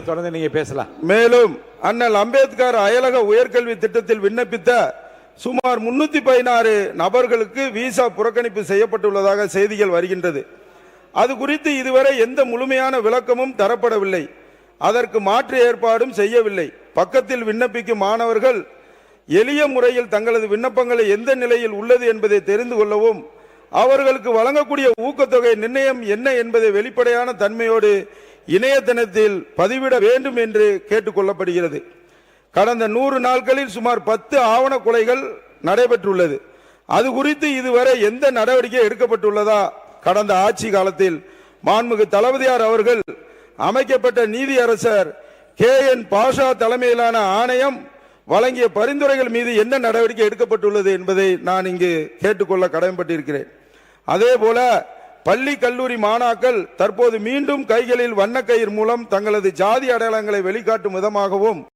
தொடர்ந்து நீங்க பேசலாம். மேலும் அண்ணல் அம்பேத்கர் அயலக உயர்கல்வி திட்டத்தில் விண்ணப்பித்த சுமார் 316 நபர்களுக்கு விசா புறக்கணிப்பு செய்யப்பட்டுள்ளதாக செய்திகள் வருகின்றது. அது குறித்து இதுவரை எந்த முழுமையான விளக்கமும் தரப்படவில்லை. அதற்கு மாற்று ஏற்பாடும் செய்யவில்லை. பக்கத்தில் விண்ணப்பிக்கும் மாணவர்கள் எளிய முறையில் தங்களது விண்ணப்பங்களை எந்த நிலையில் உள்ளது என்பதை தெரிந்து கொள்ளவும், அவர்களுக்கு வழங்கக்கூடிய ஊக்கத்தொகை நிர்ணயம் என்ன என்பதை வெளிப்படையான தன்மையோடு இணையதளத்தில் பதிவிட வேண்டும் என்று கேட்டுக்கொள்ளப்படுகிறது. கடந்த 100 நாட்களில் சுமார் 10 ஆவண கொலைகள் நடைபெற்றுள்ளது. அது குறித்து இதுவரை எந்த நடவடிக்கை எடுக்கப்பட்டுள்ளதா? கடந்த ஆட்சி காலத்தில் மாண்புமிகு தளபதியார் அவர்கள் அமைக்கப்பட்ட நீதியரசர் KN பாஷா தலைமையிலான ஆணையம் வழங்கிய பரிந்துரைகள் மீது என்ன நடவடிக்கை எடுக்கப்பட்டுள்ளது என்பதை நான் இங்கு கேட்டுக்கொள்ள கடமைப்பட்டிருக்கிறேன். அதே போல பள்ளி கல்லூரி மாணாக்கள் தற்போது மீண்டும் கைகளில் வண்ணக்கயிறு மூலம் தங்களது ஜாதி அடையாளங்களை வெளிக்காட்டும் விதமாகவும்